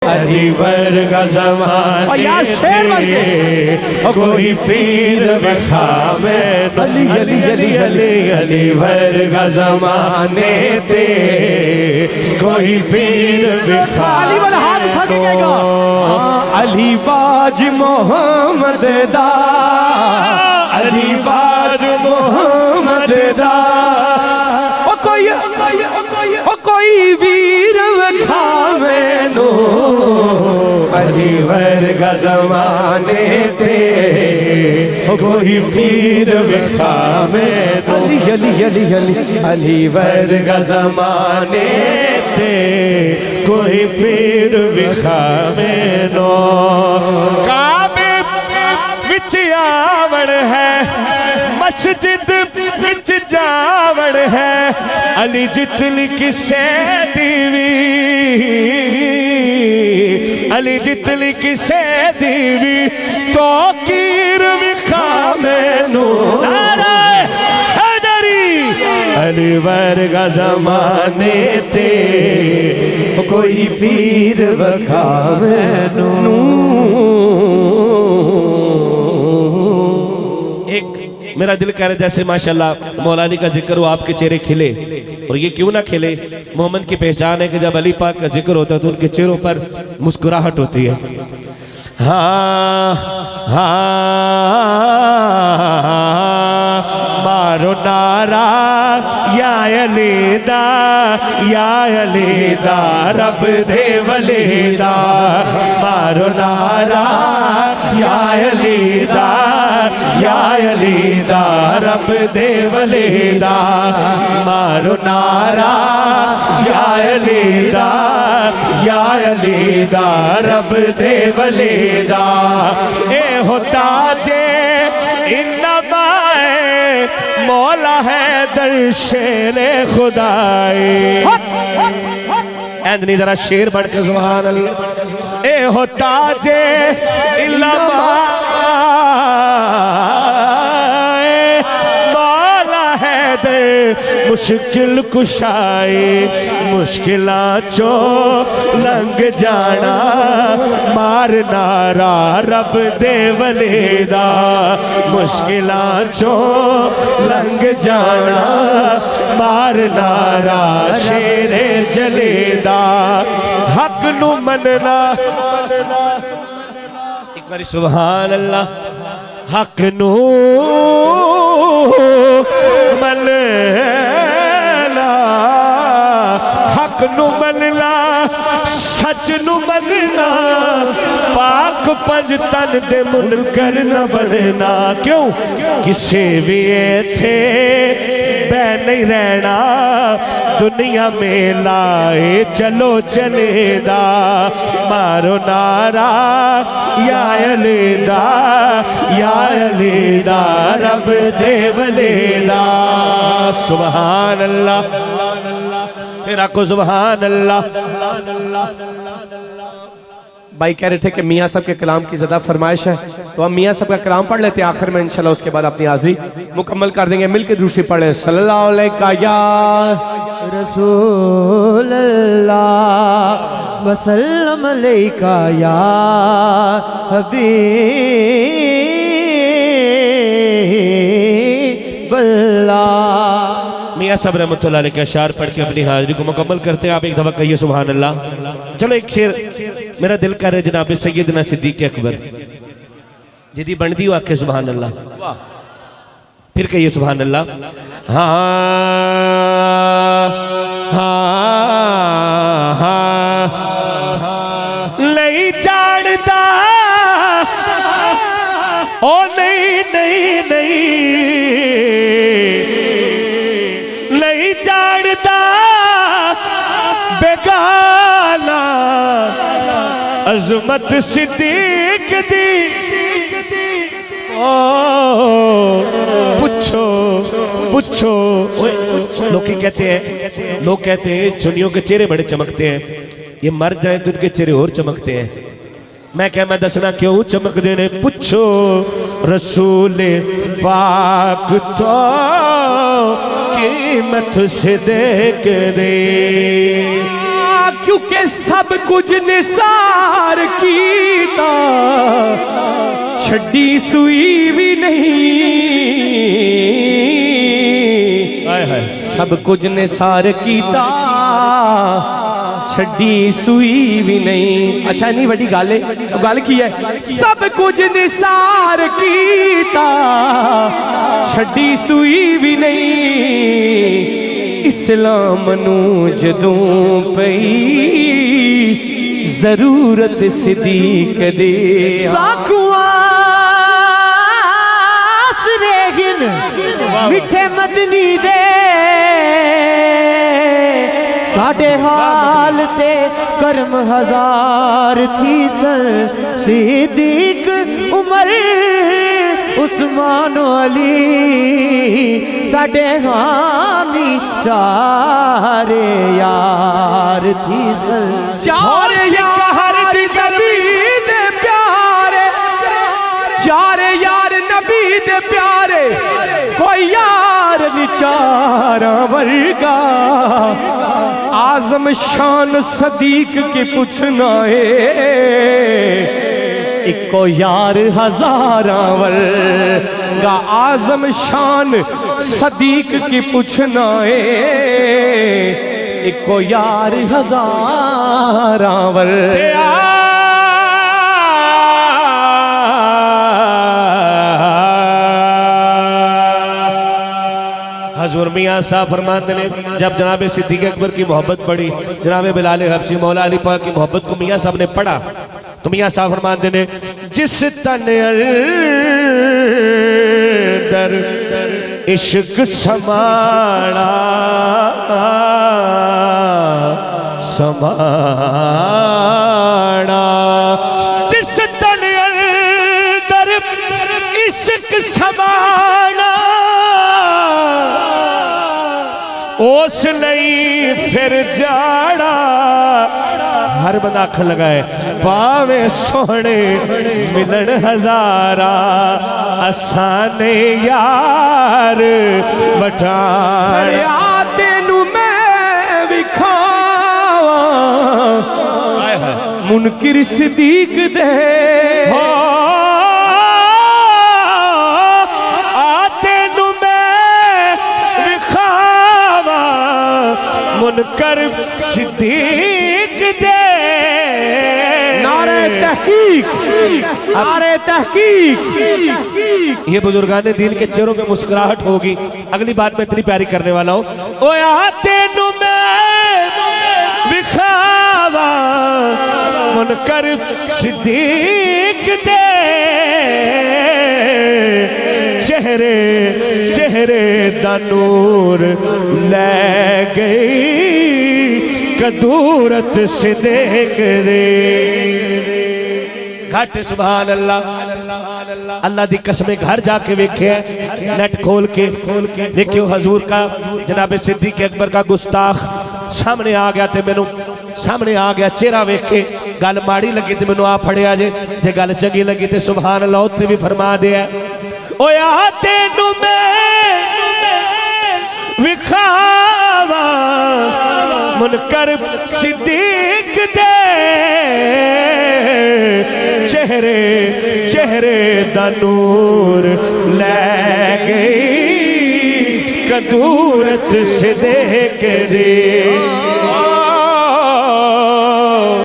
अली वर्गा ज़माने ते कोई पीर विखावे अली अली अली अली अली वर्गा ज़माने ते कोई पीर विखावे अली वाला हाथ उठा के कहेगा अली बाज मोहम्मद दा अली बाज मोहम्मद दा कोई वीर विखावे नो अली वर्गा ज़माने ते कोई पीर विखावे नो अली अली अली अली अली वर्गा ज़माने ते कोई पीर विखावे नो काबे विच आवण है मस्जिद विच जावण है अली जितनी किसे दीवी अली जितनी किसे दीवी तो कीर विखावे नो अली वर्गा ज़माने ते कोई पीर विखावे नो। मेरा दिल कह रहा है जैसे माशाल्लाह मौलानी का जिक्र हो आपके चेहरे खिले, और ये क्यों ना खिले, मोहम्मद की पहचान है कि जब अली पाक का जिक्र होता है तो उनके चेहरों पर मुस्कुराहट होती है। हाँ हाँ मारो नारा या अलीदा रब दे वलीदा मारो नारा या अलीदा रब दे वलीदा मारो नारा या अलीदा रब दे वलीदा ए होता जे इन्नमा मौला है दर्शने खुदाई एंदनी जरा शेर बढ़ के सुभान अल्लाह ए होता जे इल्लमा मौला है दे मुश्किल कुशाई मुश्किला चो लंघ जाना मार नारा रब दे वलीदा मुश्किला चो लंघ जाना मार नारा शेरे जलेदा हक नू मनना एक बारी सुभान अल्लाह हक नू मनना हक नू मनना सच नू मनना पाक पंज तन दे मुनकर न बनना क्यों किसे भी थे बह नहीं रहना दुनिया में लाए चलो चलेदा मारो नारा या अलीदा रब दे वलीदा सुभान अल्लाह फिर आको सुभान अल्लाह। भाई कह रहे थे कि मियाँ साहब के कलाम की ज़्यादा फरमाइश है तो हम मियाँ साहब का कलाम पढ़ लेते हैं आखिर में इंशाल्लाह, उसके बाद अपनी हाज़री मुकम्मल कर देंगे। मिलकर दूसरी पढ़ लें सल्लल्लाहु अलैहि या रसूल अल्लाह वसल्लम अलैका या हबीब अल्लाह। मियाँ साहब रहमतुल्लाह अलैह के अशार पढ़ के अपनी हाजिरी को मुकम्मल करते हैं। आप एक दफ़ा कहिए सुभान अल्लाह। चलो एक शेर मेरा दिल कर रहा है जनाब सैयदना सिद्दीक़ अकबर जिदी बनती हो आके सुभान अल्लाह, फिर कहिए सुभान अल्लाह। हाँ हाँ हाँ नहीं जानता ओ नहीं नहीं नहीं जानता बेगाना अज़मत सिद्दीक़ दी पूछो पूछो। लोग कहते हैं चुनियों के चेहरे बड़े चमकते हैं, ये मर जाए तो उनके चेहरे और चमकते हैं। मैं दसना क्यों चमकते ने, पूछो रसूल पाक तो कीमत से देख दे। क्योंकि के सब कुछ निसार कीता छड़ी सुई भी नहीं हाय हाय सब कुछ निसार कीता छड़ी सुई भी नहीं अच्छा नहीं बड़ी गल है गल की है सब कुछ निसार कीता छड़ी सुई भी नहीं इस्लाम नू जदों पई जरूरत सिद्दीक दे साकुआस रेगिन मिठे मदनी दे साडे हाल ते कर्म हजार थी सन सिद्दीक उमर उस्मान अली साडे हामी चारे यार थी सन चार यार नबी दे प्यारे चार यार नबी दे प्यारे कोई यार नी चारा वर्गा आजम शान सदीक की पूछना है इको यार हजारा वर्गा आजम शान सदीक की पूछना है इको यार हजारा वर्गा हजूर मियाँ साहब फरमाते ने जब जनाब सिद्दीक अकबर की मोहब्बत पड़ी जनाब बिलाल हबशी मौला अली पाक की मोहब्बत को मियाँ साहब ने पढ़ा तो मियाँ साहब फरमाते ने जिस तन अंदर इश्क समाना समाना जिस तन अंदर इश्क समाना ओस नहीं फिर जाड़ा हर बंदा अख लगाए पावे सोहने मिलन हजारा असाने यार बटाया तेनू मैं विखावा मुनकिर सिद्दीक दे मुनकर सिद्दीक दे नारे तहकीक नारे तहकीक ये बुजुर्गान दीन के चेहरों में मुस्कुराहट होगी अगली बात मैं इतनी प्यारी करने वाला हूँ ओ आते नु मैं विखावा मुनकर सिद्दीक दे चेहरे चेहरे दा नूर ले गई कदूरत से देख रे घट सुभान अल्लाह अल्लाह दी कसम घर जाके वेखे नेट खोल के देखियो हजूर का जनाब सिद्दीक अकबर का गुस्ताख सामने आ गया ते मैनू सामने आ गया चेहरा वेख के गल माड़ी लगी ते मैनू आ फड़िया जे गल चंगी लगी ते सुभान अल्लाह उत्ते भी फरमा दिया ओया तेनू मैं विखावा मुनकर सिद्दीक दे चेहरे चेहरे दा नूर ले गई कदूरत से देख रे